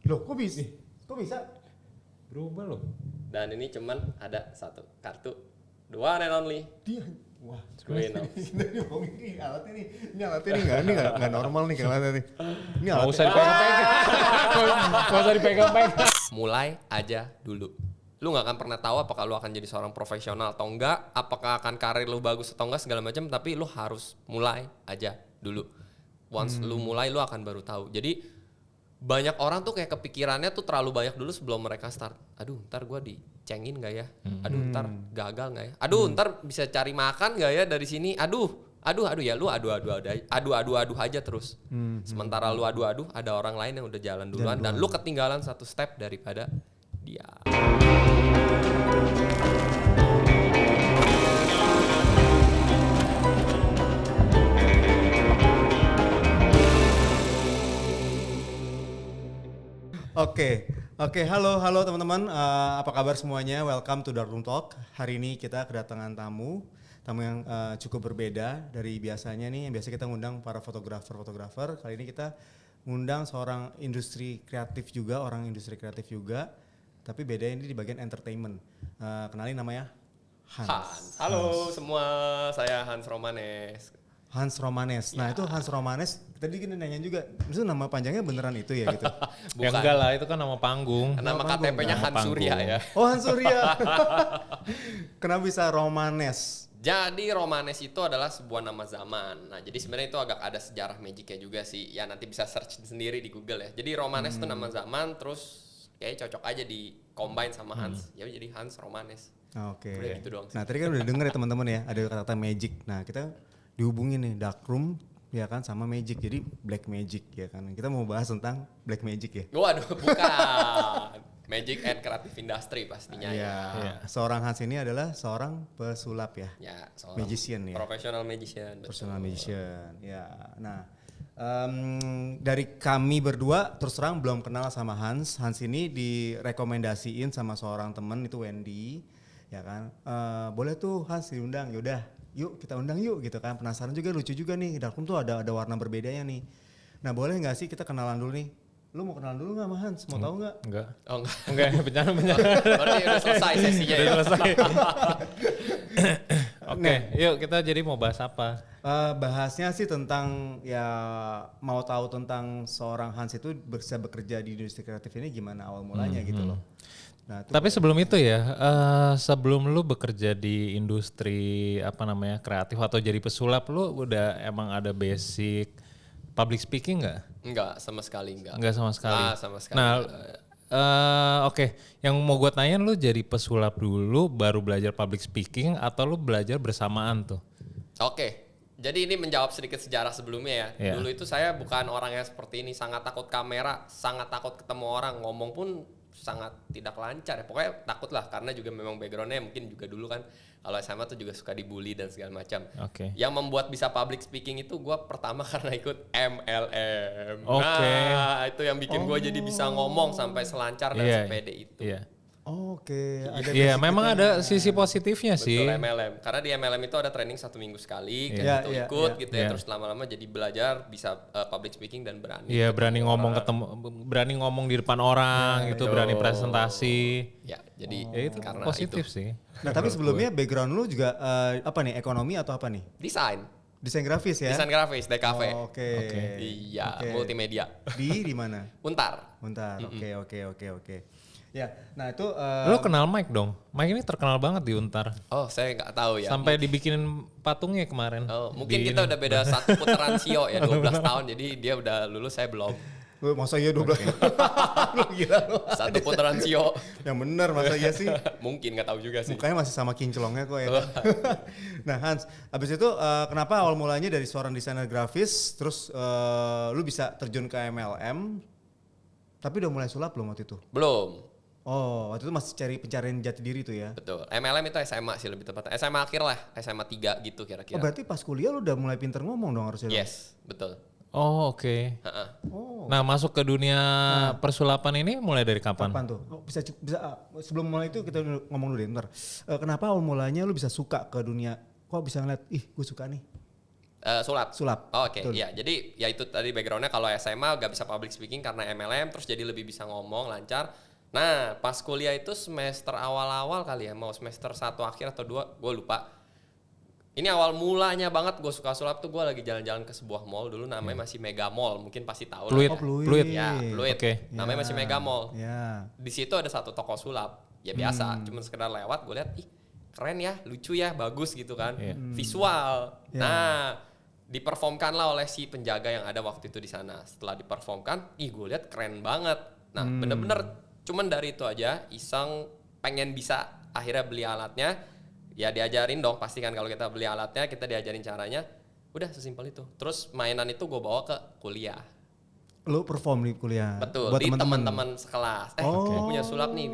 Loh, kok bisa? Kok bisa? Berubah loh. Dan ini cuman ada satu kartu, dua and only. Dia, wah, Win. ini alatnya nih nggak normal nih alatnya nih. Ini Nggak alatnya. usah dipegang-pegang. Nggak usah dipegang-pegang. Mulai aja dulu. Lu nggak akan pernah tahu apakah lu akan jadi seorang profesional atau enggak, apakah akan karir lu bagus atau enggak segala macam, tapi lu harus mulai aja dulu. Once lu mulai, lu akan baru tahu. Jadi banyak orang tuh kayak kepikirannya tuh terlalu banyak dulu sebelum mereka start. Aduh, ntar gua dicengin nggak ya? Aduh, ntar gagal nggak ya? Aduh, ntar bisa cari makan nggak ya dari sini? Aduh ya, lu adu aja terus. Sementara lu adu ada orang lain yang udah jalan duluan dan lu ketinggalan satu step daripada dia. Oke, halo teman-teman. Apa kabar semuanya? Welcome to Darkroom Talk. Hari ini kita kedatangan tamu yang cukup berbeda dari biasanya nih. Yang biasa kita ngundang para fotografer. Kali ini kita ngundang seorang orang industri kreatif juga. Tapi beda ini di bagian entertainment. Kenalin namanya Hans. Halo semua, saya Hans Romanes. Hans Romanes. Nah itu Hans Romanes, tadi kita nanya juga, maksudnya nama panjangnya beneran itu ya gitu? Ya enggak lah, itu kan nama panggung. Nama KTP-nya Hans Surya ya. Oh Hans Surya. Kenapa bisa Romanes? Jadi Romanes itu adalah sebuah nama zaman. Nah jadi sebenarnya itu agak ada sejarah magicnya juga sih. Ya nanti bisa search sendiri di Google ya. Jadi Romanes itu nama zaman, terus kayak cocok aja di combine sama Hans. Ya jadi Hans Romanes. Oke. Udah gitu doang sih. Nah tadi kan udah denger ya teman-teman ya, ada kata-kata magic. Nah kita dihubungin nih Darkroom ya kan sama magic, jadi black magic ya kan. Kita mau bahas tentang black magic ya. Waduh bukan. Magic and Creative Industry pastinya ya. Seorang Hans ini adalah seorang pesulap ya. Ya, seorang magician ya. Professional magician. Professional magician. Ya. Nah, dari kami berdua terus terang belum kenal sama Hans. Hans ini direkomendasiin sama seorang teman itu Wendy, ya kan. Boleh tuh Hans diundang. Yaudah, yuk kita undang yuk gitu kan. Penasaran juga, lucu juga nih. Darkroom tuh ada warna berbedanya nih. Nah, boleh nggak sih kita kenalan dulu nih? Lu mau kenalan dulu nggak sama Hans? Mau tahu nggak? Enggak. Oh enggak. Enggak, bencana. Berarti udah selesai sesinya. Udah Ya? selesai. Oke, yuk kita jadi mau bahas apa? Bahasnya sih tentang ya mau tahu tentang seorang Hans itu bisa bekerja di industri kreatif ini gimana awal mulanya gitu loh. Nah, Tapi sebelum itu ya, sebelum lu bekerja di industri kreatif atau jadi pesulap, lu udah emang ada basic public speaking nggak? Enggak, sama sekali enggak. Enggak sama sekali. Nah, sama sekali. Nah, oke. Yang mau gue tanyain, lu jadi pesulap dulu baru belajar public speaking atau lu belajar bersamaan tuh? Oke. Jadi ini menjawab sedikit sejarah sebelumnya ya. Yeah. Dulu itu saya bukan orang yang seperti ini, sangat takut kamera, sangat takut ketemu orang, ngomong pun sangat tidak lancar ya. Pokoknya takut lah karena juga memang backgroundnya mungkin juga dulu kan kalau SMA tuh juga suka dibully dan segala macam. Oke. Yang membuat bisa public speaking itu gue pertama karena ikut MLM. Oke. Nah itu yang bikin gue jadi bisa ngomong sampai selancar dan sepede itu. Iya. Oke, ada Iya, memang ada sisi positifnya sih. Betul MLM. Karena di MLM itu ada training 1 minggu sekali, Iya, gitu iya, ikut iya. gitu ya. Terus lama-lama jadi belajar bisa public speaking dan berani. Iya, berani ngomong di depan orang gitu, berani presentasi. Ya, jadi Ya itu karena positif itu. sih. Nah tapi sebelumnya background lu juga apa nih, ekonomi atau apa nih? Desain Grafis ya? Desain grafis, DKV. Oke. Iya, Oke. multimedia. Di mana? Untar. Oke. Ya, nah itu Lu kenal Mike dong? Mike ini terkenal banget di Untar. Oh, saya nggak tahu ya. Sampai dibikinin patungnya kemarin. Oh, mungkin kita udah beda 1 putaran sio ya, 12 tahun. Jadi dia udah lulus, saya belum. masa iya 12 lu gila lu. 1 putaran sio. Yang bener masa iya sih? Mungkin nggak tahu juga sih. Mukanya masih sama kinclongnya kok ya. Nah Hans, abis itu kenapa awal mulanya dari seorang desainer grafis, terus lu bisa terjun ke MLM, tapi udah mulai sulap belum waktu itu? Belum. Oh, waktu itu masih cari pencarian jati diri tuh ya? Betul. MLM itu SMA sih lebih tepatnya. SMA akhir lah, SMA 3 gitu kira-kira. Oh berarti pas kuliah lu udah mulai pinter ngomong dong harusnya? Yes, betul. Oh, oke. Oh. Nah, masuk ke dunia persulapan ini mulai dari kapan? Kapan tuh? Oh, bisa sebelum mulai itu kita ngomong dulu deh, bentar. Kenapa awal mulanya lu bisa suka ke dunia? Kok bisa ngeliat, ih gue suka nih? Sulap. Sulap. Oh, Oke, Betul. iya. Jadi ya itu tadi backgroundnya kalau SMA gak bisa public speaking karena MLM, terus jadi lebih bisa ngomong lancar. Nah pas kuliah itu semester awal-awal kali ya, mau semester 1 akhir atau 2, gue lupa. Ini awal mulanya banget gue suka sulap tuh, gue lagi jalan-jalan ke sebuah mall dulu namanya masih Mega Mall, mungkin pasti tahu Pluit. lah. Oh, Pluit. Pluit. Ya, Pluit. Oke. Namanya masih Mega Mall. Ya. Di situ ada satu toko sulap. Ya biasa, cuma sekedar lewat gue lihat, ih keren ya, lucu ya, bagus gitu kan. Iya. Visual. Ya. Nah, diperformkanlah oleh si penjaga yang ada waktu itu di sana. Setelah diperformkan, ih gue lihat keren banget. Nah, bener-bener cuman dari itu aja, iseng pengen bisa akhirnya beli alatnya. Ya diajarin dong, pasti kan kalau kita beli alatnya, kita diajarin caranya. Udah sesimpel itu. Terus mainan itu gue bawa ke kuliah. Lu perform di kuliah. Betul, Buat di teman-teman. teman-teman sekelas. Oh. Gue punya sulap nih.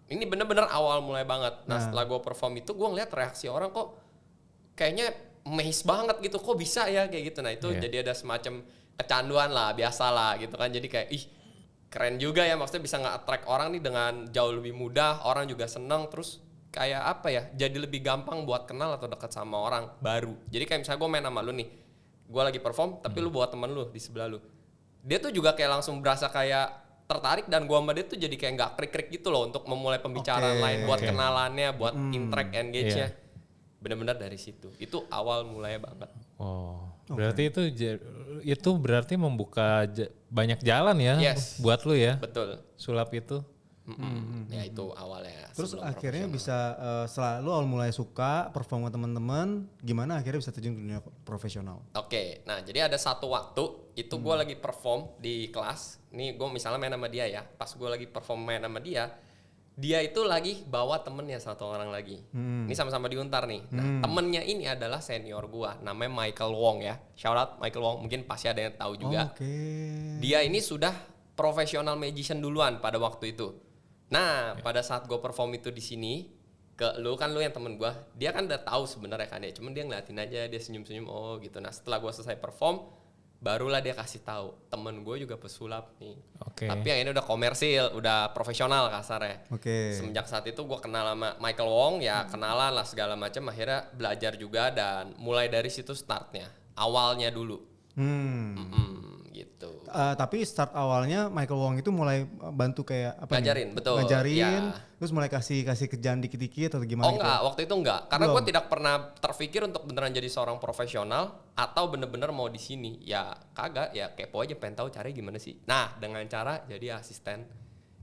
Ini bener-bener awal mulai banget. Nah, setelah gue perform itu, gue ngeliat reaksi orang kok kayaknya amazed banget gitu. Kok bisa ya kayak gitu. Nah itu jadi ada semacam kecanduan lah, biasa lah gitu kan. Jadi kayak ih keren juga ya. Maksudnya bisa nge-attract orang nih dengan jauh lebih mudah. Orang juga seneng. Terus kayak apa ya, jadi lebih gampang buat kenal atau dekat sama orang baru. Jadi kayak misalnya gue main sama lu nih. Gue lagi perform, tapi lu bawa temen lu di sebelah lu. Dia tuh juga kayak langsung berasa kayak tertarik dan gua sama dia tuh jadi kayak nggak krik-krik gitu loh untuk memulai pembicaraan lain buat kenalannya, buat interact engage-nya. Bener-bener dari situ. Itu awal mulai banget. Oh, berarti itu berarti membuka banyak jalan ya Yes. buat lu ya. Betul. Sulap itu. Ya itu awalnya. Terus sebelum akhirnya profesional. bisa setelah lu awal mulai suka perform ke teman-teman, gimana akhirnya bisa terjun ke dunia profesional? Oke, nah jadi ada satu waktu itu gue lagi perform di kelas. Nih gue misalnya main sama dia ya. Pas gue lagi perform main sama dia, dia itu lagi bawa temennya satu orang lagi. Ini sama-sama di Untar nih. Nah temennya ini adalah senior gue, namanya Michael Wong ya. Shout out Michael Wong, mungkin pasti ada yang tahu juga. Oke. Dia ini sudah profesional magician duluan pada waktu itu. Nah, pada saat gue perform itu di sini, ke lu kan lu yang temen gue, dia kan udah tahu sebenarnya kan ya, cuman dia ngeliatin aja, dia senyum-senyum, oh gitu. Nah, setelah gue selesai perform, barulah dia kasih tahu temen gue juga pesulap nih. Oke. Tapi yang ini udah komersil, udah profesional kasarnya. Oke. Semenjak saat itu gue kenal sama Michael Wong, ya kenalan lah segala macam. Akhirnya belajar juga dan mulai dari situ startnya, awalnya dulu. Gitu. Tapi start awalnya Michael Wong itu mulai bantu kayak apa? Ngajarin, nih? betul. Ngajarin, Ya. terus mulai kasih kerjaan dikit-dikit atau gimana? Oh enggak, waktu itu enggak. Karena Belum. gue tidak pernah terpikir untuk beneran jadi seorang profesional atau bener-bener mau di sini. Ya kagak, ya kepo aja pengen tahu caranya gimana sih. Nah, dengan cara jadi asisten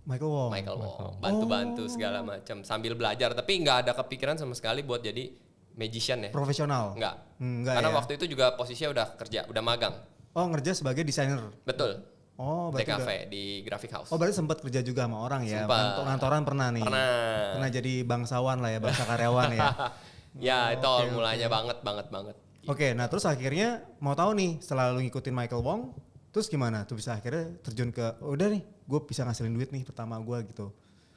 Michael Wong. Michael Wong, bantu-bantu segala macam sambil belajar. Tapi nggak ada kepikiran sama sekali buat jadi magician ya. Profesional. Enggak. Enggak Karena ya? waktu itu juga posisinya udah kerja, udah magang. Oh, ngerja sebagai desainer. Betul. Oh, berarti DKV di Graphic House. Oh, berarti sempat kerja juga sama orang ya? Sempat. Kantoran pernah nih? Pernah. Pernah jadi bangsawan lah ya, bangsa karyawan ya? Ya, itu awal mulanya banget. Oke, nah terus akhirnya mau tahu nih setelah lu ngikutin Michael Wong, terus gimana tuh bisa akhirnya terjun ke, udah nih gue bisa ngasilin duit nih pertama gue gitu.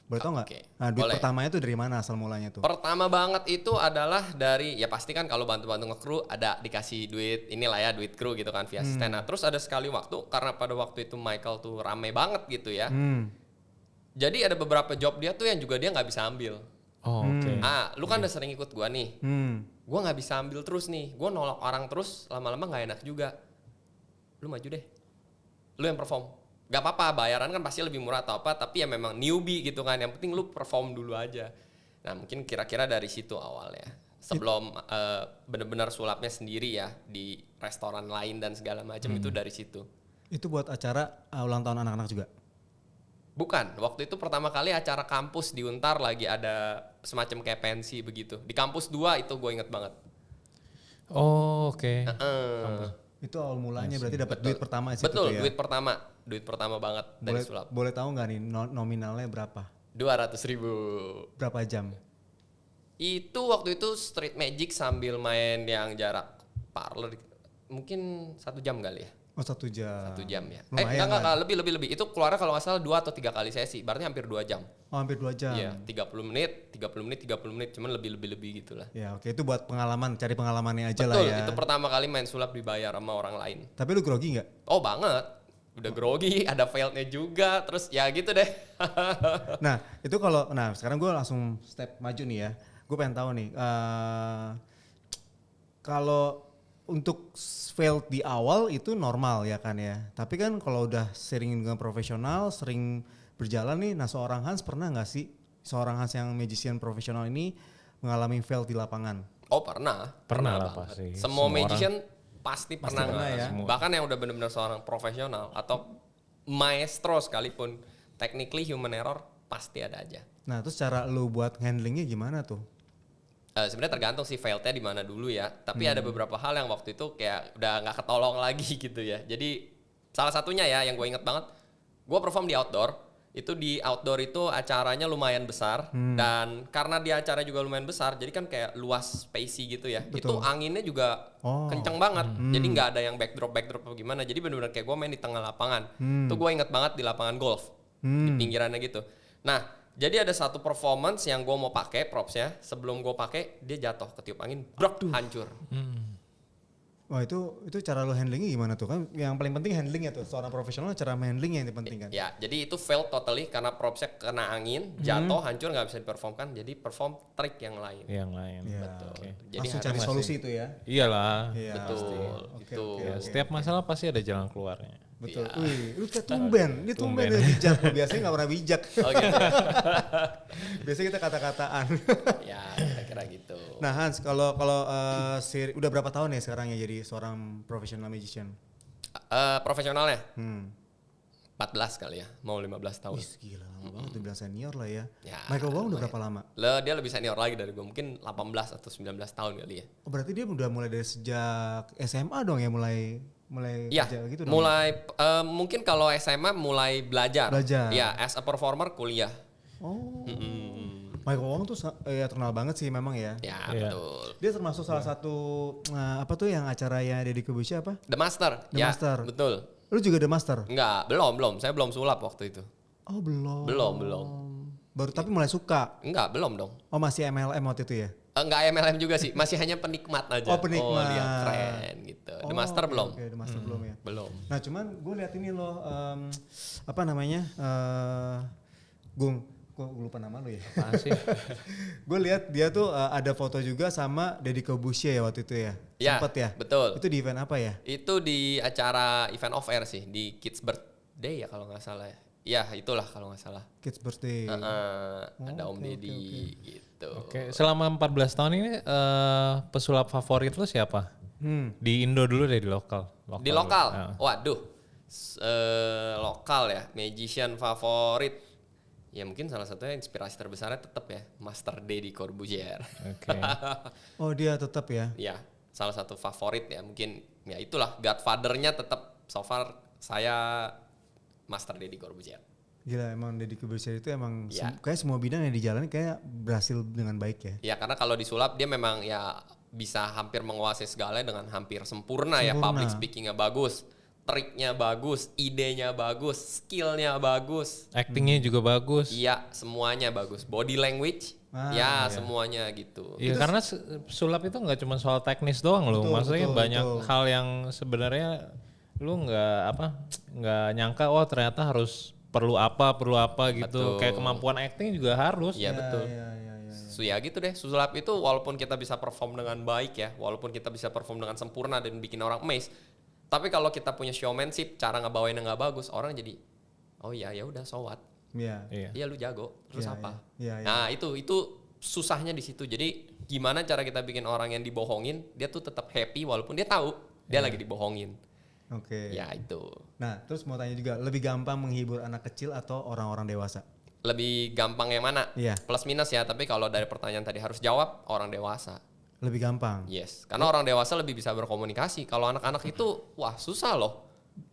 Boleh tau nggak? Oke, Nah duit boleh. pertamanya tuh dari mana asal mulanya tuh? Pertama banget itu adalah dari, ya pasti kan kalau bantu-bantu nge-crew ada dikasih duit, inilah ya duit kru gitu kan via asisten. Nah terus ada sekali waktu, karena pada waktu itu Michael tuh rame banget gitu ya. Jadi ada beberapa job dia tuh yang juga dia nggak bisa ambil. Oh, oke. Lu kan udah sering ikut gua nih. Gua nggak bisa ambil terus nih. Gua nolak orang terus, lama-lama nggak enak juga. Lu maju deh. Lu yang perform. Gak apa-apa, bayaran kan pasti lebih murah atau apa, tapi ya memang newbie gitu kan. Yang penting lu perform dulu aja. Nah mungkin kira-kira dari situ awalnya. Sebelum benar-benar sulapnya sendiri ya di restoran lain dan segala macam itu dari situ. Itu buat acara ulang tahun anak-anak juga? Bukan, waktu itu pertama kali acara kampus di Untar lagi ada semacam kayak pensi begitu. Di kampus 2 itu gue inget banget. Oh, oke. Itu awal mulanya berarti dapat duit pertama sih Betul, tuh ya? duit pertama banget dari sulap. Boleh tahu nggak nih nominalnya berapa? 200.000. Berapa jam? Itu waktu itu street magic sambil main yang jarak parlor mungkin 1 jam kali ya. Oh 1 jam. 1 jam ya. Lumayan Enggak, lah. lebih. Itu keluarnya kalau nggak salah 2 atau 3 kali sesi, berarti hampir 2 jam. Oh hampir 2 jam. Iya, 30 menit, cuman lebih gitu lah. Ya oke itu buat pengalaman, cari pengalamannya aja Betul, lah ya. itu pertama kali main sulap dibayar sama orang lain. Tapi lu grogi nggak? Oh banget, udah grogi, ada failednya juga, terus ya gitu deh. Nah itu kalau, nah sekarang gue langsung step maju nih ya. Gue pengen tahu nih, kalau untuk fail di awal itu normal ya kan ya. Tapi kan kalau udah sering dengan profesional, sering berjalan nih, nah seorang Hans pernah nggak sih seorang Hans yang magician profesional ini mengalami fail di lapangan? Oh pernah Pernah lah banget. pasti. Semua Semua magician pasti pernah pernah ya. Semua. Bahkan yang udah benar-benar seorang profesional atau maestro sekalipun, technically human error pasti ada aja. Nah terus cara lu buat handlingnya gimana tuh? Sebenarnya tergantung sih failednya di mana dulu ya. Tapi ada beberapa hal yang waktu itu kayak udah nggak ketolong lagi gitu ya. Jadi salah satunya ya yang gue inget banget, gue perform di outdoor. Itu di outdoor itu acaranya lumayan besar dan karena dia acara juga lumayan besar, jadi kan kayak luas spacey gitu ya. Betul. Itu anginnya juga kenceng banget. Jadi nggak ada yang backdrop apa gimana. Jadi benar-benar kayak gue main di tengah lapangan. Itu gue inget banget di lapangan golf di pinggirannya gitu. Nah, jadi ada satu performance yang gue mau pakai propsnya. Sebelum gue pakai dia jatuh ketiup angin, brok, hancur. Wah itu cara lu handlingnya gimana tuh kan? Yang paling penting handling ya tuh, seorang profesional cara handling yang penting kan. Ya, jadi itu fail totally karena propsnya kena angin, jatuh, hancur, nggak bisa diperformkan. Jadi perform trik yang lain. Yang lain. Iya. Betul. Oke. Jadi Langsung harus- cari solusi itu ya. Iyalah. Iya. betul. Oke, Itu. oke, Ya, oke. setiap masalah pasti ada jalan keluarnya. Betul. Iya. Wih, lu kayak tumben. Dia tumben dia bijak. Biasanya nggak pernah bijak. Oh gitu. Biasanya kita kata-kataan. Ya, kira-kira gitu. Nah Hans, kalau udah berapa tahun ya sekarang ya jadi seorang professional magician? Profesionalnya Hmm. 14 kali ya, mau 15 tahun. Wih gila lama banget, udah bilang senior lah ya. Ya, Michael Wong udah berapa lama? Dia lebih senior lagi dari gue, mungkin 18 atau 19 tahun kali ya. Oh berarti dia udah mulai dari sejak SMA dong ya mulai Iya, kerja gitu dong? mulai mungkin kalau SMA mulai belajar. Belajar. Ya, as a performer kuliah. Oh. Mm-mm. Michael Wong tuh ya terkenal banget sih memang ya. Ya, Iya. betul. Dia termasuk salah satu apa tuh yang acaranya Deddy Corbuzier apa? The Master. The Ya, Master. betul. Lu juga The Master? Enggak, belum. Saya belum sulap waktu itu. Oh belum. Belum. Baru tapi mulai suka. Enggak, belum dong. Oh masih MLM waktu itu ya? Enggak MLM juga sih, masih hanya penikmat aja. Oh, penikmat. lihat keren gitu. The Oh, Master oke, belum. Oke, The Master belum ya. Belum. Nah cuman gue lihat ini loh, apa namanya, Gung, gue lupa nama lu ya. Apaan sih? Gue lihat dia tuh ada foto juga sama Deddy Corbuzier ya waktu itu ya. Ya, Sempet ya. betul. Itu di event apa ya? Itu di acara event off air sih, di Kids Birthday ya kalau nggak salah ya. Ya itulah kalau nggak salah. Kids Birthday. Ada Om oke, Deddy oke. gitu. Oke, selama 14 tahun ini pesulap favorit lu siapa? Di Indo dulu deh, di lokal. Di dulu. lokal, Ah. waduh, lokal ya, magician favorit. Ya mungkin salah satunya inspirasi terbesarnya tetap ya, Master Deddy Corbuzier. Oke. Oh dia tetap ya. Ya, salah satu favorit ya, mungkin ya itulah Godfather-nya tetap so far saya Master Deddy Corbuzier. Gila emang Deddy Corbuzier itu emang Ya. kayak semua bidang yang dijalani kayak berhasil dengan baik ya. Ya karena kalau disulap dia memang ya bisa hampir menguasai segalanya dengan hampir sempurna. Ya, Sempurna. public speakingnya bagus, triknya bagus, idenya bagus, skillnya bagus. Actingnya juga bagus. Iya, semuanya bagus. Body language, Ah, semuanya gitu. Iya, karena sulap itu nggak cuma soal teknis doang loh. Betul, Maksudnya betul, banyak betul. hal yang sebenarnya lu nggak nyangka, oh ternyata harus perlu apa gitu. Betul. Kayak kemampuan acting juga harus. Iya betul. Iya. Ya gitu deh, sulap itu walaupun kita bisa perform dengan baik ya, walaupun kita bisa perform dengan sempurna dan bikin orang amazed, tapi kalau kita punya showmanship, cara ngebawainnya nggak bagus, orang jadi, oh iya ya udah so what? Iya. Iya. Iya lu jago, terus Iya, apa? iya, iya. Nah itu susahnya di situ. Jadi gimana cara kita bikin orang yang dibohongin, dia tuh tetap happy walaupun dia tahu dia lagi dibohongin. Oke. Ya itu. Nah terus mau tanya juga, lebih gampang menghibur anak kecil atau orang-orang dewasa? Lebih gampang yang mana? Iya. Plus minus ya, tapi kalau dari pertanyaan tadi harus jawab orang dewasa. Lebih gampang. Yes, karena orang dewasa lebih bisa berkomunikasi. Kalau anak-anak itu, wah susah loh.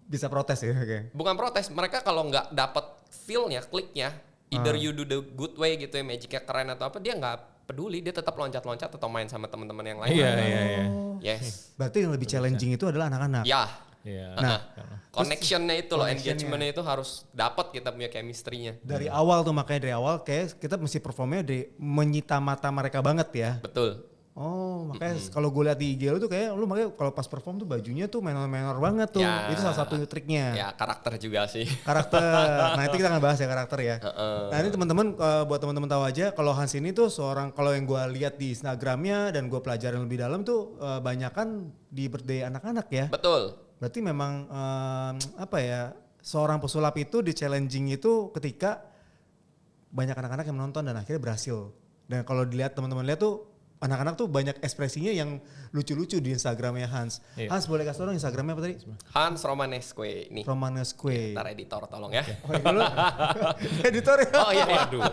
Bisa protes ya, oke. Bukan protes, mereka kalau nggak dapat feel-nya, kliknya, either you do the good way gitu ya, magicnya keren atau apa, dia nggak peduli, dia tetap loncat-loncat atau main sama teman-teman yang lain. Iya. Yes, Berarti yang lebih challenging itu adalah anak-anak. ya. Iya. Nah, Connectionnya itu loh, connectionnya. engagementnya itu harus dapat kita punya chemistry-nya. Dari awal tuh makanya dari awal kayak kita mesti performnya menyita mata mereka banget ya. Betul. Oh, makanya kalau gue lihat di IG lu tuh kayak lu makanya kalau pas perform tuh bajunya tuh menor-menor banget tuh. Ya. Itu salah satu triknya. Ya karakter juga sih. Karakter. Nah, itu kita akan bahas ya karakter ya. Nah, ini teman-teman buat teman-teman tahu aja kalau Hans ini tuh seorang, kalau yang gue lihat di Instagramnya dan gue pelajarin lebih dalam tuh banyakan di birthday anak-anak ya. Betul. Berarti memang apa ya, seorang pesulap itu di challenging itu ketika banyak anak-anak yang menonton dan akhirnya berhasil. Dan kalau dilihat teman-teman lihat tuh anak-anak tuh banyak ekspresinya yang lucu-lucu di Instagramnya Hans. Iya. Hans boleh kasih tau dong Instagramnya apa tadi? Hans Romanesque nih. Romanesque. Ntar editor tolong ya. Oh iya, lu editor ya? Oh iya, Waduh.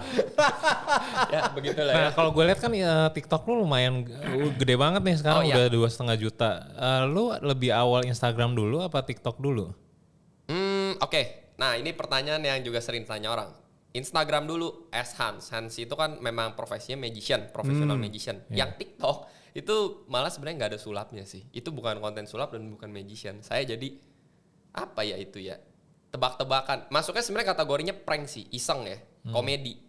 ya begitulah Nah ya. kalau gue lihat kan TikTok lu lumayan gede banget nih sekarang, Oh, iya. udah 2,5 juta. Lu lebih awal Instagram dulu apa TikTok dulu? Oke. Nah ini pertanyaan yang juga sering tanya orang. Instagram dulu as Hans. Hans itu kan memang profesinya magician, professional magician. Yang TikTok itu malah sebenarnya nggak ada sulapnya sih. Itu bukan konten sulap dan bukan magician. Saya jadi apa ya itu ya? Tebak-tebakan. Masuknya sebenarnya kategorinya prank sih, iseng ya, komedi.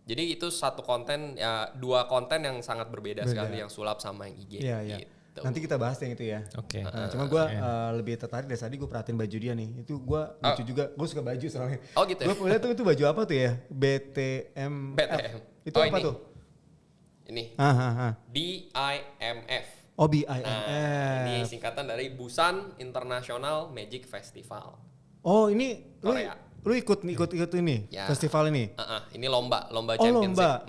Jadi itu satu konten ya, dua konten yang sangat berbeda sekali, yang sulap sama yang IG. Iya, iya. Gitu. Nanti kita bahas yang itu ya. Oke. Nah, cuma gue lebih tertarik dari tadi gue perhatiin baju dia nih. Itu gue lucu juga. Gue suka baju soalnya. Oh gitu ya? Gue lihat tuh itu baju apa tuh ya? BTM. BTM. Itu Oh, apa ini. tuh? Ini Ah. BIMF. Oh BIMF. Nah, ini singkatan dari Busan International Magic Festival. Oh ini Korea. lu ikut ini Ya. festival ini? Ini lomba Oh championship. lomba.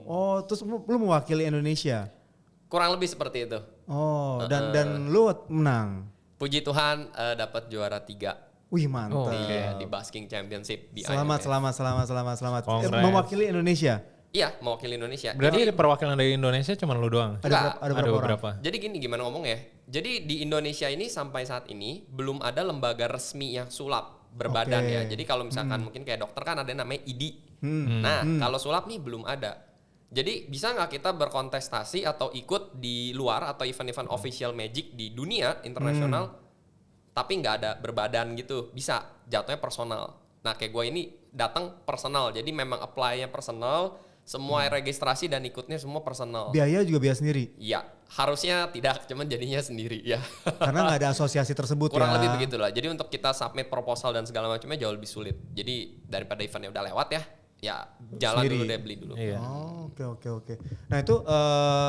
Oh terus lu mewakili Indonesia? Kurang lebih seperti itu. Oh dan lu menang. Puji Tuhan dapat juara 3 Wih mantap. di Basking Championship di Selamat. IMF. Congrats. Mewakili Indonesia. Iya, mewakili Indonesia. Berarti Jadi, ada perwakilan dari Indonesia cuma lu doang? Enggak. Ada berapa orang? beberapa. jadi gini gimana ngomong ya. Jadi di Indonesia ini sampai saat ini belum ada lembaga resmi yang sulap berbadan Oke. ya. Jadi kalau misalkan mungkin kayak dokter kan ada yang namanya IDI. Nah, kalau sulap nih belum ada. Jadi bisa nggak kita berkontestasi atau ikut di luar atau event-event official magic di dunia internasional, tapi nggak ada berbadan gitu? Bisa, jatuhnya personal. Nah kayak gue ini datang personal, jadi memang apply-nya personal, semua registrasi dan ikutnya semua personal. Biaya juga biaya sendiri. Iya, harusnya tidak, cuman jadinya sendiri ya. Karena nggak ada asosiasi tersebut Kurang ya. lebih begitulah. Jadi untuk kita submit proposal dan segala macamnya jauh lebih sulit. Jadi daripada eventnya udah lewat ya jalan Sendiri. dulu deh, beli dulu. Iya. Oh, oke. Nah itu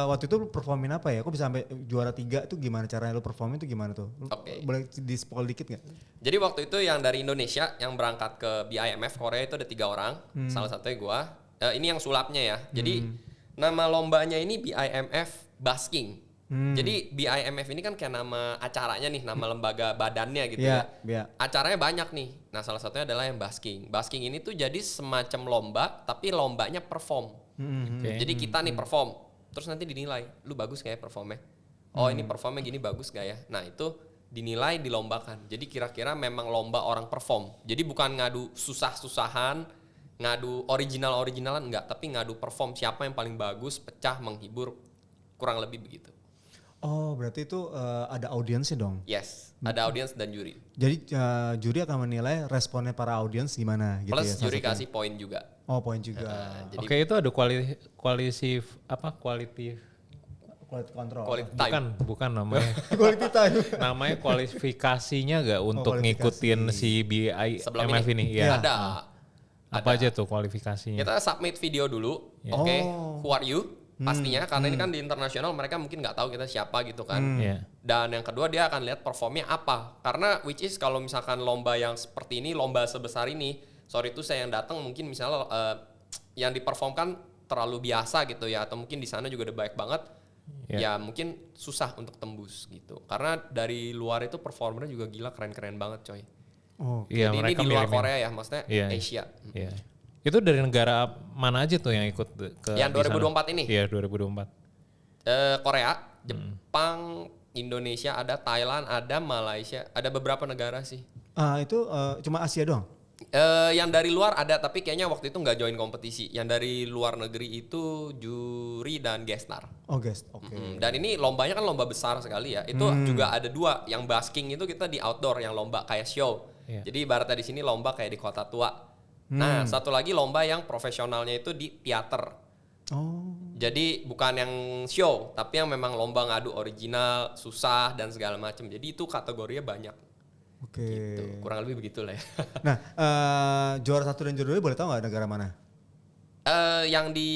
waktu itu lu performin apa ya? Kok bisa sampai juara 3 itu gimana caranya lu performin itu gimana tuh? Lu Oke. Boleh di spoil dikit nggak? Jadi waktu itu yang dari Indonesia yang berangkat ke BIMF Korea itu ada 3 orang. Salah satunya gua. Ini yang sulapnya ya. Jadi nama lombanya ini BIMF Basking. Jadi BIMF ini kan kayak nama acaranya nih, nama lembaga badannya gitu Iya, ya. iya. Acaranya banyak nih. Nah salah satunya adalah yang Basking. Basking ini tuh jadi semacam lomba, tapi lombanya perform. Oke. Jadi kita nih perform, terus nanti dinilai, lu bagus gak ya performnya? Oh ini performnya gini bagus gak ya? Nah itu dinilai, dilombakan. Jadi kira-kira memang lomba orang perform. Jadi bukan ngadu susah-susahan, ngadu original-originalan enggak, tapi ngadu perform siapa yang paling bagus, pecah, menghibur, kurang lebih begitu. Oh berarti itu ada audiensnya dong. Yes, ada audiens dan juri. Jadi juri akan menilai responnya para audiens gimana gitu Plus ya. juri salah satunya. kasih poin juga. Oh poin juga. Jadi Oke, itu ada quality Quality control. quality time. bukan namanya. Quality time. Namanya kualifikasinya gak untuk kualifikasi. ngikutin si Sebelum BIMF ini? Iya. Ya. Ada. Apa aja tuh kualifikasinya? Kita submit video dulu, oke? Who are you? Pastinya karena ini kan di internasional mereka mungkin nggak tahu kita siapa gitu kan. Iya. Dan yang kedua dia akan lihat performnya apa. Karena which is kalau misalkan lomba yang seperti ini, lomba sebesar ini, sorry itu saya yang datang mungkin misalnya yang diperformkan terlalu biasa gitu ya, atau mungkin di sana juga udah baik banget. Ya mungkin susah untuk tembus gitu. Karena dari luar itu performernya juga gila, keren-keren banget coy. Oh. Iya, Jadi ini mereka di luar milimin. Korea ya, maksudnya Iya. Asia. Iya. Itu dari negara mana aja tuh yang ikut ke Yang di sana? 2024 ini? Iya, 2024. Korea, Jepang, Indonesia ada, Thailand ada, Malaysia, ada beberapa negara sih. Itu cuma Asia doang? Yang dari luar ada, tapi kayaknya waktu itu nggak join kompetisi. Yang dari luar negeri itu juri dan guest star. Oh guys, oke. Dan ini lombanya kan lomba besar sekali ya. Itu juga ada 2. Yang basking itu kita di outdoor, yang lomba kayak show. Iya. Jadi ibaratnya di sini lomba kayak di kota tua. Nah, satu lagi lomba yang profesionalnya itu di teater. Oh. Jadi bukan yang show, tapi yang memang lomba ngadu original, susah dan segala macam. Jadi itu kategorinya banyak. Oke. Gitu. Kurang lebih begitulah ya. Nah, juara 1 dan juara 2 boleh tahu nggak negara mana? Yang di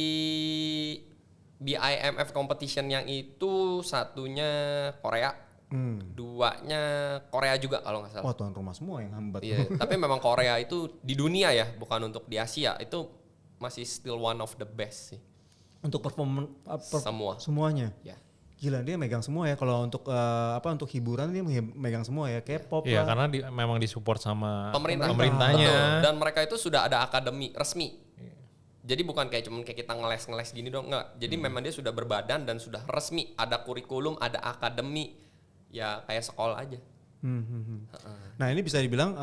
BIMF competition yang itu satunya Korea, duanya Korea juga kalau nggak salah. Oh, tuan rumah semua yang hambat. Iya, tapi memang Korea itu di dunia ya, bukan untuk di Asia. Itu masih still one of the best sih. Untuk perform Semua. semuanya. Ya. Gila, dia megang semua ya. Kalau untuk untuk hiburan dia megang semua ya, K-pop Iya, lah. karena memang disupport sama Betul. pemerintahnya. Dan mereka itu sudah ada akademi resmi. Jadi bukan cuman kayak kita ngeles-ngeles gini dong, enggak. Jadi memang dia sudah berbadan dan sudah resmi, ada kurikulum, ada akademi. Ya kayak sekolah aja. Nah, ini bisa dibilang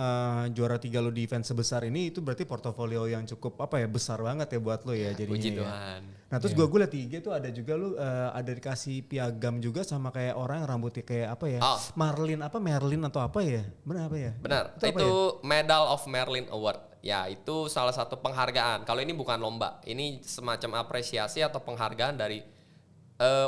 juara 3 lo di event sebesar ini itu berarti portofolio yang cukup besar banget ya buat lo ya jadinya. Puji ya. Tuhan. Nah, terus gue liat di IG tuh ada juga lo ada dikasih piagam juga sama kayak orang yang rambutnya kayak apa ya? Oh. Merlin atau apa ya? Benar apa ya? Benar. Itu apa Itu ya? Medal of Merlin Award. Ya, itu salah satu penghargaan. Kalau ini bukan lomba, ini semacam apresiasi atau penghargaan dari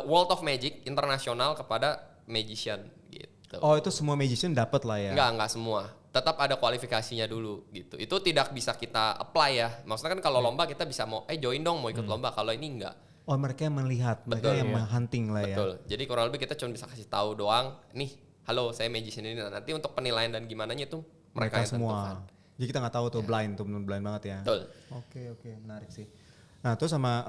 World of Magic internasional kepada magician gitu. Oh, itu semua magician dapat lah ya. Enggak semua. Tetap ada kualifikasinya dulu gitu. Itu tidak bisa kita apply ya. Maksudnya kan kalau lomba kita bisa mau join dong mau ikut lomba. Kalau ini enggak. Oh, mereka yang melihat, mereka yang hunting lah ya. Betul. Jadi kurang lebih kita cuma bisa kasih tahu doang, nih, halo saya magician ini. Nah, nanti untuk penilaian dan gimananya itu mereka yang semua. tentukan. Jadi kita nggak tahu tuh blind banget ya. Betul. Oke, menarik sih. Nah, terus sama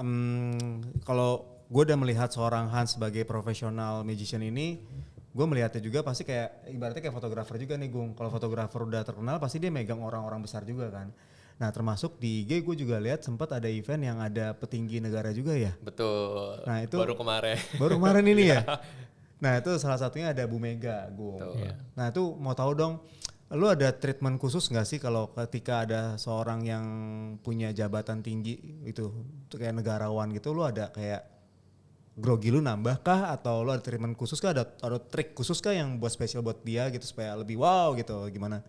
kalau gue udah melihat seorang Hans sebagai profesional magician ini, gue melihatnya juga pasti kayak ibaratnya kayak fotografer juga nih Gung. Kalau fotografer udah terkenal pasti dia megang orang-orang besar juga kan. Nah, termasuk di IG gue juga lihat sempat ada event yang ada petinggi negara juga ya. Betul. Nah, itu baru kemarin. Baru kemarin ini ya. Nah, itu salah satunya ada Bu Mega, Gung. Betul. Nah, itu mau tahu dong, lu ada treatment khusus nggak sih kalau ketika ada seorang yang punya jabatan tinggi itu kayak negarawan gitu, lu ada kayak grogi lu nambah kah atau lu ada treatment khusus kah, ada trik khusus kah yang buat spesial buat dia gitu supaya lebih wow gitu, gimana?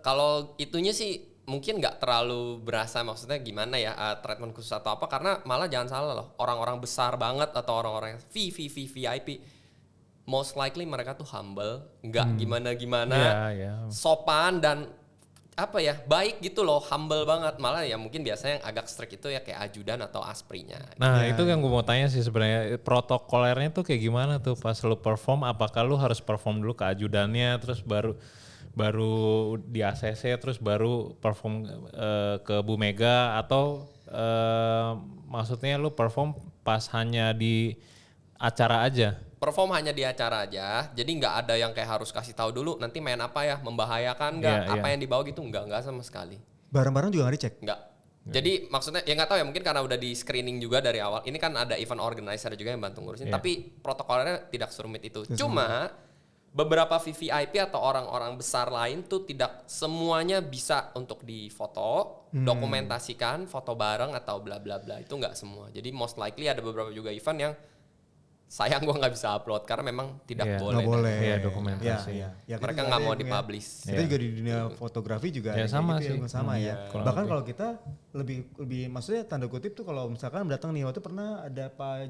Kalau itunya sih mungkin nggak terlalu berasa, maksudnya gimana ya treatment khusus atau apa, karena malah jangan salah loh, orang-orang besar banget atau orang-orang VIP most likely mereka tuh humble, nggak gimana-gimana, sopan dan apa ya, baik gitu loh, humble banget. Malah ya mungkin biasanya yang agak strict itu ya kayak ajudan atau asprinya. Nah itu yang gue mau tanya sih sebenarnya, protokolernya tuh kayak gimana tuh pas lu perform, apakah lu harus perform dulu ke ajudannya terus baru di ACC terus baru perform ke Bu Mega, atau maksudnya lu perform pas hanya di acara aja? Perform hanya di acara aja, jadi nggak ada yang kayak harus kasih tahu dulu nanti main apa ya, membahayakan nggak, apa yang dibawa gitu, nggak sama sekali. Barang-barang juga nggak dicek? Nggak. Jadi maksudnya ya nggak tahu ya, mungkin karena udah di screening juga dari awal. Ini kan ada event organizer juga yang bantu ngurusin, tapi protokolnya tidak serumit itu. Cuma beberapa VVIP atau orang-orang besar lain tuh tidak semuanya bisa untuk difoto, dokumentasikan, foto bareng atau bla bla bla, itu nggak semua. Jadi most likely ada beberapa juga event yang sayang gue nggak bisa upload karena memang tidak boleh. Nggak boleh. Iya, dokumentasi. Ya, mereka nggak mau dipublish. Kita juga di dunia fotografi juga ya, sama gitu sih. Sama ya. Bahkan kalau kita lebih maksudnya tanda kutip tuh kalau misalkan datang nih, waktu pernah ada Pak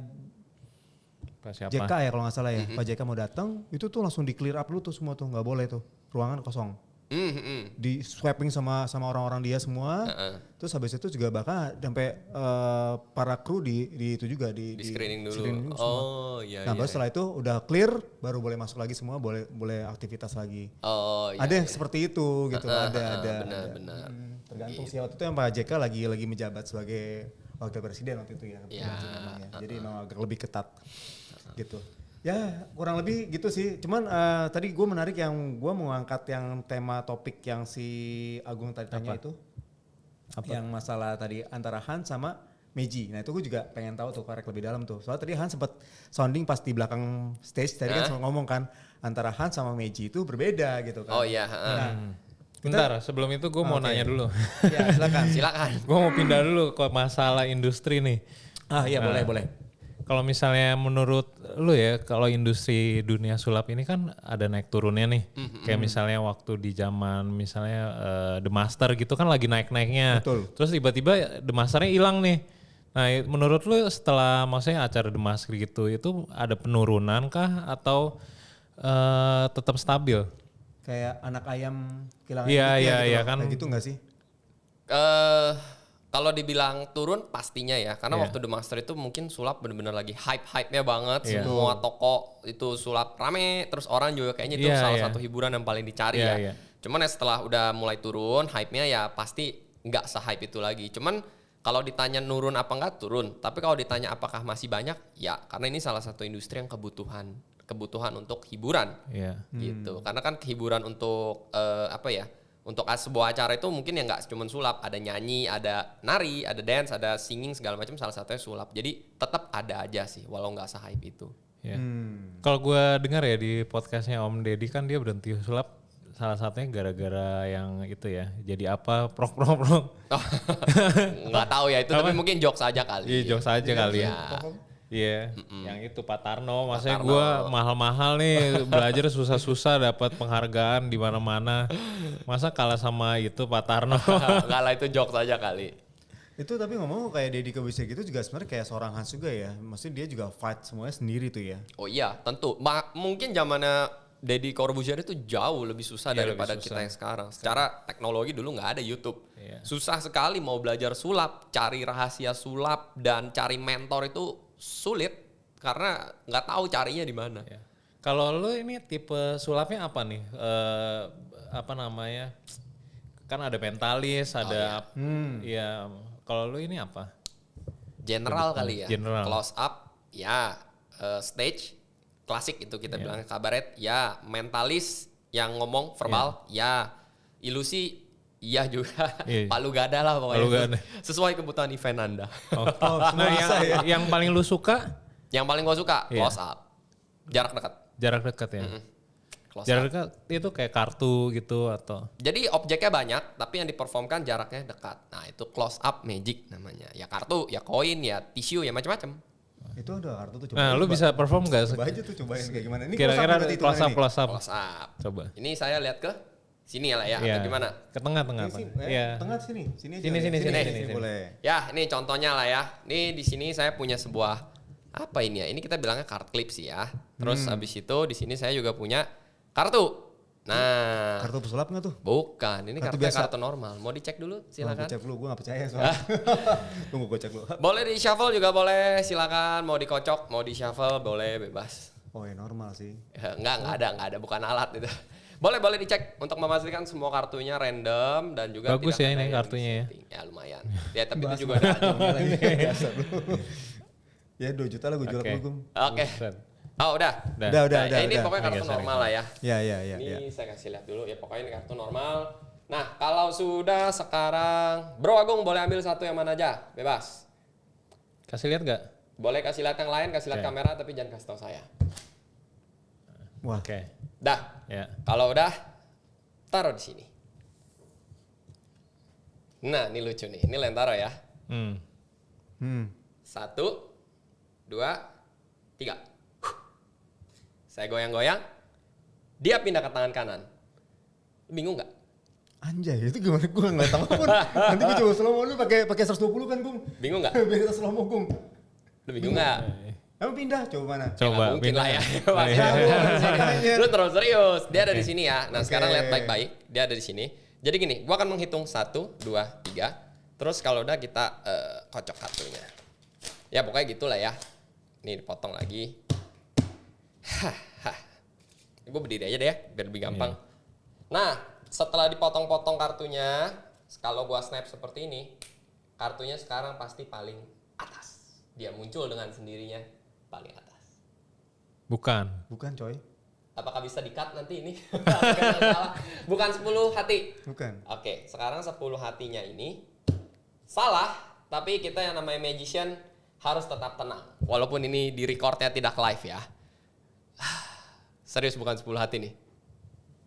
JK ya kalau nggak salah ya, Pak JK mau datang itu tuh langsung di clear up dulu tuh semua tuh, nggak boleh tuh, ruangan kosong. Di swapping sama orang-orang dia semua. Terus habis itu juga bahkan sampai para kru di itu juga di screening dulu. Oh iya. Nah, baru setelah itu udah clear baru boleh masuk lagi semua, boleh aktivitas lagi. Oh iya. Ada yang seperti itu gitu, ada. Benar. Tergantung sih, waktu itu yang Pak JK lagi menjabat sebagai wakil presiden waktu itu ya. Jadi memang agak lebih ketat gitu. Ya kurang lebih gitu sih. Cuman tadi gue menarik yang gue mau angkat yang tema topik yang si Agung tadi tanya itu. Yang masalah tadi antara Hans sama Meiji. Nah itu gue juga pengen tahu tuh, korek lebih dalam tuh. Soalnya tadi Hans sempat sounding pas di belakang stage tadi kan ngomong kan antara Hans sama Meiji itu berbeda gitu kan. Oh iya. Bentar, sebelum itu gue mau nanya dulu. Ya silakan. Silakan. Gue mau pindah dulu ke masalah industri nih. Iya boleh. Kalau misalnya menurut lu ya, kalau industri dunia sulap ini kan ada naik turunnya nih. Kayak misalnya waktu di zaman misalnya The Master gitu kan lagi naik-naiknya. Betul. Terus tiba-tiba The Masternya hilang nih. Nah menurut lu setelah maksudnya acara The Master gitu itu ada penurunan kah atau tetap stabil? Kayak anak ayam kehilangan Iya, induknya iya, gitu iya loh. kan. Kayak gitu nggak sih? Kalau dibilang turun pastinya ya, karena Iya. waktu The Master itu mungkin sulap bener-bener lagi hype-hype-nya banget, Iya. semua toko itu sulap rame, terus orang juga kayaknya itu Iya, salah iya. satu hiburan yang paling dicari Iya, ya. iya. Cuman ya setelah udah mulai turun, hype-nya ya pasti nggak se-hype itu lagi. Cuman kalau ditanya nurun apa nggak turun, tapi kalau ditanya apakah masih banyak, ya karena ini salah satu industri yang kebutuhan untuk hiburan Iya. gitu. Karena kan hiburan untuk apa ya? Untuk sebuah acara itu mungkin ya nggak cuma sulap, ada nyanyi, ada nari, ada dance, ada singing segala macam. Salah satunya sulap. Jadi tetap ada aja sih, walau nggak se-hype itu. Ya. Kalau gue dengar ya di podcastnya Om Deddy kan dia berhenti sulap salah satunya gara-gara yang itu ya. Jadi apa prok. Oh, nggak tahu ya itu, tapi mungkin jokes aja kali. Iya jokes aja kali ya. Ya. Iya, yang itu Pak Tarno, maksudnya Tarno. gue mahal-mahal nih belajar susah-susah dapat penghargaan di mana-mana. Masa kalah sama itu Pak Tarno? Nggak lah, itu jokes aja kali. Itu tapi ngomong kayak Deddy Corbuzier gitu juga sebenarnya kayak seorang Hans juga ya. Maksudnya dia juga fight semuanya sendiri tuh ya. Oh iya, tentu. Mungkin zamannya Deddy Corbuzier itu jauh lebih susah Iya, daripada lebih susah. kita yang sekarang. Secara teknologi dulu nggak ada YouTube. Iya. Susah sekali mau belajar sulap, cari rahasia sulap dan cari mentor itu sulit karena nggak tahu carinya di mana. Ya. Kalau lu ini tipe sulapnya apa nih? Apa namanya? Kan ada mentalis, ada ya. Kalau lu ini apa? General kali ya. General. Close up, ya. Stage, klasik itu kita bilang kabaret, ya. Mentalis yang ngomong verbal, ya. Ilusi, iya juga. Iya. Palu gada lah pokoknya. Palu gada. Sesuai kebutuhan event Anda. Oh. Nah yang paling lu suka Yang paling gue suka, Iya. close up. Jarak dekat. jarak dekat ya? Close Jarak up. dekat itu kayak kartu gitu atau? Jadi objeknya banyak, tapi yang diperformkan jaraknya dekat. Nah itu close up magic namanya. Ya kartu, ya koin, ya tisu, ya macam-macam. Itu ada kartu tuh coba. Nah lu bisa perform gak? Coba aja tuh cobain kayak gimana. Ini Kira-kira close up close up. Close up. Coba. Ini saya lihat ke sini ya lah ya. Iya. Atau gimana? Ke tengah-tengah Ini apa? sih, Iya. tengah sini. Sini aja. Sini, ya. sini, sini. boleh. Ya, ini contohnya lah ya. Ini di sini saya punya sebuah apa ini ya? Ini kita bilangnya card clip sih ya. Terus habis itu di sini saya juga punya kartu. Nah, Kartu pesulap nggak tuh? bukan. Ini Kartu kartunya biasa. kartu normal. Mau dicek dulu? Gue Silakan. cek dulu, gue gak percaya soalnya. Tunggu gue cek dulu. Boleh di shuffle juga boleh. Silakan. Mau dikocok, mau di shuffle boleh bebas. Oh ya normal sih. Ya, enggak ada, bukan alat itu. Boleh dicek untuk memastikan semua kartunya random dan juga Bagus tidak ya ada ini yang kartunya ya. disetting. Ya lumayan. Ya tapi itu juga ada. Biasa lu. Ya 2 juta lah gue jual Oke. lu Gum. Oke. Buset. Oh udah. Udah. Nah, ini pokoknya kartu Oke, normal lah ya. Ya. Ini saya kasih lihat dulu ya, pokoknya ini kartu normal. Nah, kalau sudah sekarang, Bro Agung boleh ambil satu yang mana aja, bebas. Kasih lihat gak? Boleh kasih lihat yang lain, kasih lihat Oke. kamera, tapi jangan kasih tahu saya. Wah. Oke. Dah. Ya. Kalau udah, taruh di sini. Nah, ini lucu nih. Ini lentaro ya. Hmm. 1, 2, 3. Saya goyang-goyang, dia pindah ke tangan kanan. Bingung nggak? Anjay, itu gimana gue nggak tahu pun. Nanti gue coba slow mo lu pakai 120 kan Gum. Bingung nggak? Biar kita slow mo Gum. Lu bingung nggak? Emang pindah coba mana? Ya, Coba nggak mungkin pindah. lah ya. Iya. Lu terus serius. Dia ada di sini ya. Nah Oke. sekarang lihat baik-baik. Dia ada di sini. Jadi gini, gua akan menghitung 1, 2, 3. Terus kalau udah kita kocok kartunya. Ya pokoknya gitulah ya. Nih dipotong lagi. Gue berdiri aja deh ya, biar lebih gampang. Nah, setelah dipotong-potong kartunya, kalau gua snap seperti ini, kartunya sekarang pasti paling atas. Dia muncul dengan sendirinya paling atas. Bukan. Bukan coy. Apakah bisa di-cut nanti ini? Bukan 10 hati. Bukan. Oke, sekarang 10 hatinya ini salah, tapi kita yang namanya magician harus tetap tenang. Walaupun ini di recordnya tidak live ya. Serius bukan 10 hati nih.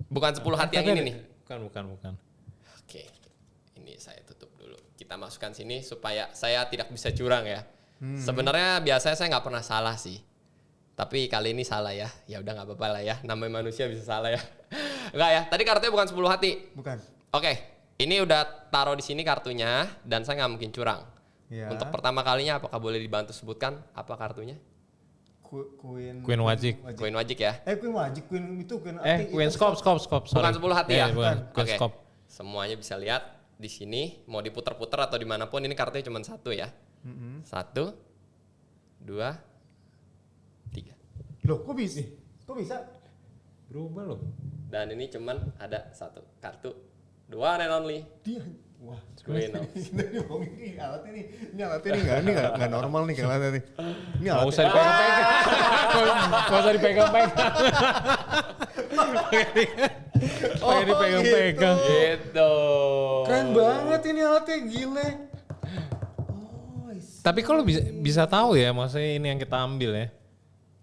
Bukan 10 hati yang ini nih. Bukan. Oke, ini saya tutup dulu. Kita masukkan sini supaya saya tidak bisa curang ya. Sebenarnya biasanya saya nggak pernah salah sih. Tapi kali ini salah ya. Ya udah nggak apa-apa lah ya. Namanya manusia bisa salah ya. Enggak ya. Tadi kartunya bukan 10 hati. Bukan. Oke. Ini udah taruh di sini kartunya dan saya nggak mungkin curang. Ya. Untuk pertama kalinya apakah boleh dibantu sebutkan apa kartunya? Queen Wajik. Queen Wajik ya. Queen Wajik, Queen itu Queen. Queen Skop. Sorry. Bukan 10 hati ya? Bukan. Queen Oke. Skop. Semuanya bisa lihat di sini. Mau diputer-puter atau dimanapun ini kartunya cuma satu ya. 1, 2, 3. Loh, kok bisa? Berubah loh. Dan ini cuman ada satu kartu. The one and only. Dia, wah, Queen of. ini alatnya nih nggak normal nih alatnya nih. Ini Nggak alatnya. usah dipegang-pegang. Nggak usah dipegang-pegang. Pakai dipegang-pegang. Gitu. Keren banget ini alatnya, gile. Tapi kalau bisa tahu ya, maksudnya ini yang kita ambil ya.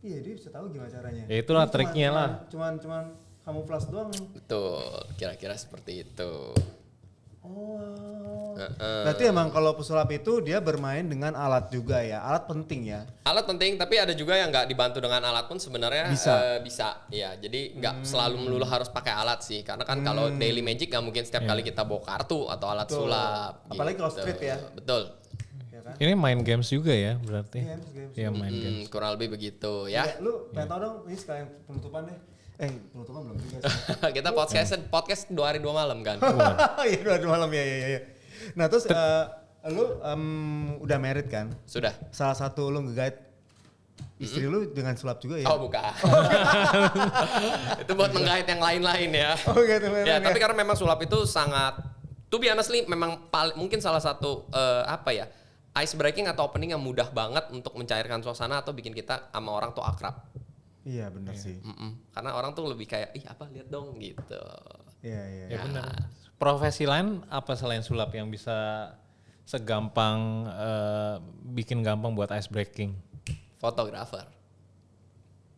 Iya, dia bisa tahu gimana caranya. Ya itulah Ini triknya lah. Cuman kamuflas doang. Betul, kira-kira seperti itu. Oh. Berarti emang kalau pesulap itu dia bermain dengan alat juga ya. Alat penting ya. Alat penting, tapi ada juga yang nggak dibantu dengan alat pun sebenarnya bisa. Ya, jadi nggak selalu melulu harus pakai alat sih. Karena kan kalau daily magic nggak mungkin setiap kali kita bawa kartu atau alat Betul. sulap. Apalagi kalau street ya. Betul. Ya kan? Ini main games juga ya berarti. Games. Iya main games. Kurang lebih begitu ya. Ya, lu pengen tahu dong, ini sekalian penutupan deh. Penutupan belum juga sih. Kita podcast 2 hari 2 malam kan. Iya, 2 malam ya. Nah, terus lu udah married kan? Sudah. Salah satu lu nge-guide istri lu dengan sulap juga ya? Oh bukan. Itu buat menggait yang lain-lain ya. Oh gitu. Ya, tapi karena memang sulap itu sangat, to be honestly, memang mungkin salah satu ice breaking atau opening yang mudah banget untuk mencairkan suasana atau bikin kita sama orang tuh akrab. Iya benar sih. Karena orang tuh lebih kayak, ih apa lihat dong gitu. Iya. Ya benar. Profesi lain apa selain sulap yang bisa segampang bikin gampang buat ice breaking? Fotografer.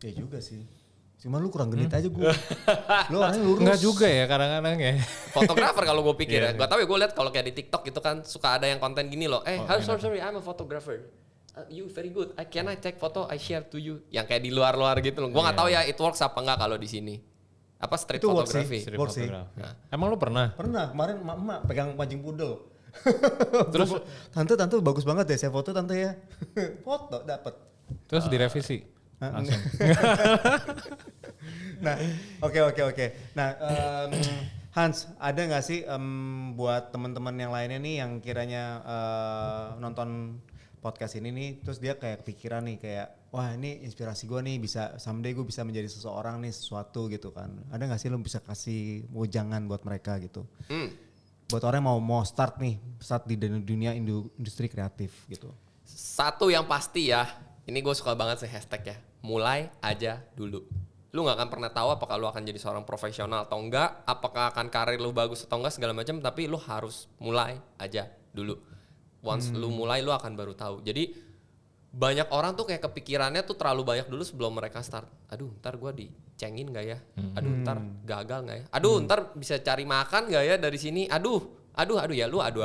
Iya juga sih. Cuman lu kurang genit aja gue. Lu orangnya lurus. Enggak juga ya kadang-kadang ya. Fotografer kalau gue pikir ya. Iya. Gak tau ya, gue lihat kalau kayak di TikTok itu kan suka ada yang konten gini loh. Sorry, I'm a photographer. You very good. Can I take photo? I share to you. Yang kayak di luar-luar gitu loh. Gue nggak tahu ya it works apa enggak kalau di sini. Apa street Itu work sih. photography? Street Work sih. photography. Emang lu pernah? Pernah, kemarin emak pegang pancing pudel. Terus tante bagus banget deh saya foto tante ya. Foto dapat. terus direvisi langsung. Nah, oke. Nah, Hans, ada nggak sih buat teman-teman yang lainnya nih yang kiranya nonton podcast ini nih, terus dia kayak kepikiran nih kayak, wah ini inspirasi gue nih, bisa someday gue bisa menjadi seseorang nih, sesuatu gitu kan. Ada nggak sih lo bisa kasih wejangan buat mereka gitu? Buat orang yang mau start di dunia industri kreatif gitu. Satu yang pasti ya, ini gue suka banget sih hashtag ya. Mulai aja dulu. Lu gak akan pernah tahu apakah lu akan jadi seorang profesional atau enggak, apakah akan karir lu bagus atau enggak segala macam, tapi lu harus mulai aja dulu. Once lu mulai lu akan baru tahu. Jadi banyak orang tuh kayak kepikirannya tuh terlalu banyak dulu sebelum mereka start. Aduh ntar gue dicengin gak ya? Aduh ntar gagal gak ya? Aduh ntar bisa cari makan gak ya dari sini? Aduh ya lu adu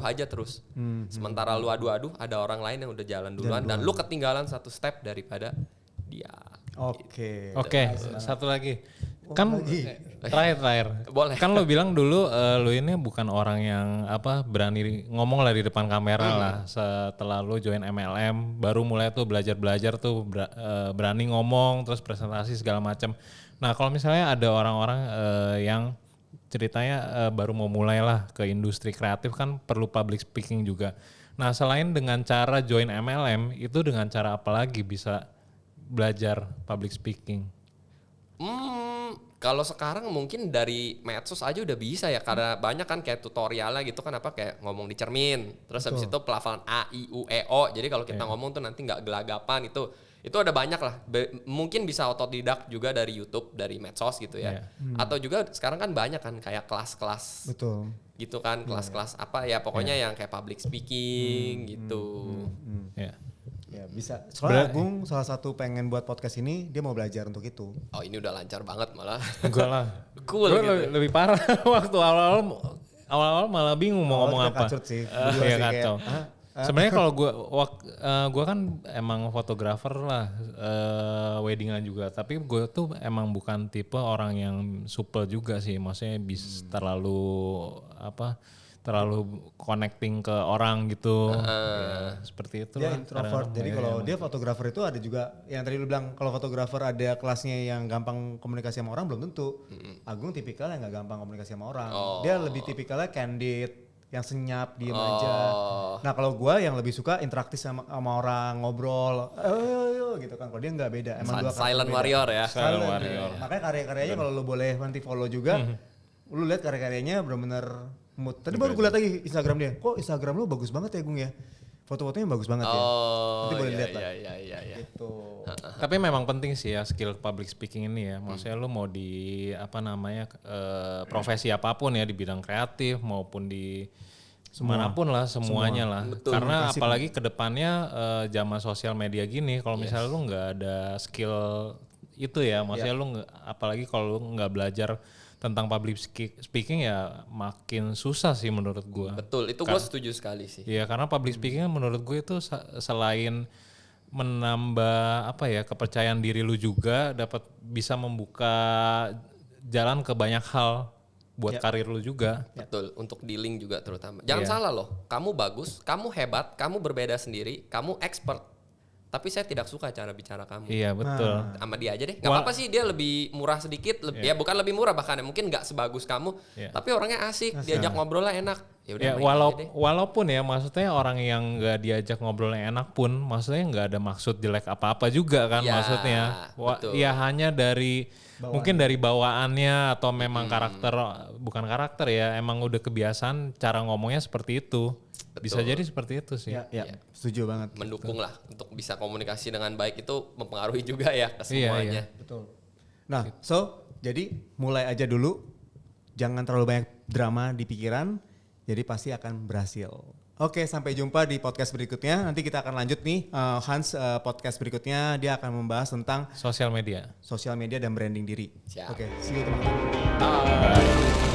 aja terus. Sementara lu adu ada orang lain yang udah jalan duluan dan lu ketinggalan satu step daripada dia. Oke. Oke, satu lagi. Kan terakhir. Boleh. Kan lo bilang dulu lo ini bukan orang yang berani ngomong lah di depan kamera lah. Setelah lo join MLM baru mulai tuh belajar tuh berani ngomong terus presentasi segala macam. Nah, kalau misalnya ada orang-orang yang ceritanya baru mau mulai lah ke industri kreatif kan perlu public speaking juga. Nah, selain dengan cara join MLM itu dengan cara apa lagi bisa belajar public speaking? Kalau sekarang mungkin dari medsos aja udah bisa ya, karena banyak kan kayak tutorialnya gitu kan, kayak ngomong di cermin, terus habis itu pelafalan A, I, U, E, O. Jadi kalau kita ngomong tuh nanti nggak gelagapan itu ada banyak lah. Mungkin bisa otodidak juga dari YouTube, dari medsos gitu ya. Atau juga sekarang kan banyak kan kayak kelas-kelas. Betul. Gitu kan, kelas-kelas apa ya pokoknya yang kayak public speaking gitu. Ya bisa. Soalnya Agung salah satu pengen buat podcast ini, dia mau belajar untuk itu. Oh ini udah lancar banget malah. Enggak lah. Cool Gue gitu. lebih parah waktu awal-awal malah bingung mau ngomong apa. Kacau sih. Iya kacau. Sebenarnya kalau gua kan emang fotografer lah, weddingan juga. Tapi gue tuh emang bukan tipe orang yang supel juga sih. Maksudnya bisa terlalu connecting ke orang gitu. Ya, seperti itu Dia lah. introvert. Jadi kalau dia fotografer itu ada juga yang tadi lu bilang kalau fotografer ada kelasnya yang gampang komunikasi sama orang belum tentu. Agung tipikal yang nggak gampang komunikasi sama orang. Dia lebih tipikalnya candid, yang senyap, diem aja. Nah kalau gue yang lebih suka interaktif sama orang, ngobrol, gitu kan. Kalau dia nggak beda, emang dua karakter Silent beda. warrior ya. Silent warrior. Makanya karya-karyanya kalau lu boleh nanti follow juga, lu lihat karya-karyanya bener-bener mood. Tadi baru gue lihat lagi Instagram dia, kok Instagram lu bagus banget ya Gung ya? Foto-fotonya bagus banget ya. Nanti boleh lihat lah. Iya. Gitu. Tapi memang penting sih ya skill public speaking ini ya. Maksudnya lu mau di profesi apapun ya, di bidang kreatif maupun di manapun lah, semuanya lah. Betul. Karena apalagi kedepannya zaman sosial media gini, kalau misalnya lu nggak ada skill itu ya, maksudnya lu apalagi kalau lu nggak belajar tentang public speaking ya makin susah sih menurut gua. Betul, itu gue setuju sekali sih. Iya, karena public speaking menurut gue itu selain menambah kepercayaan diri lu juga dapat bisa membuka jalan ke banyak hal buat karir lu juga. Betul, untuk dealing juga terutama. Jangan salah loh, kamu bagus, kamu hebat, kamu berbeda sendiri, kamu expert. Tapi saya tidak suka cara bicara kamu. Iya, betul. Sama dia aja deh. Gak apa-apa sih, dia lebih murah sedikit, ya bukan lebih murah bahkan, mungkin gak sebagus kamu, tapi orangnya asik, diajak ngobrolnya enak. Ya udah, walaupun ya maksudnya orang yang nggak diajak ngobrolnya enak pun, maksudnya nggak ada maksud jelek apa-apa juga kan, maksudnya. Ya hanya mungkin dari bawaannya atau memang bukan karakter ya, emang udah kebiasaan cara ngomongnya seperti itu. Betul. Bisa jadi seperti itu sih. Ya. Setuju banget. Mendukung lah untuk bisa komunikasi dengan baik itu mempengaruhi juga ya ke semuanya. Iya. Betul. Nah, jadi mulai aja dulu, jangan terlalu banyak drama di pikiran, jadi pasti akan berhasil. Oke, sampai jumpa di podcast berikutnya. Nanti kita akan lanjut nih, Hans podcast berikutnya dia akan membahas tentang sosial media dan branding diri. Siap. Oke, see you teman-teman. Bye.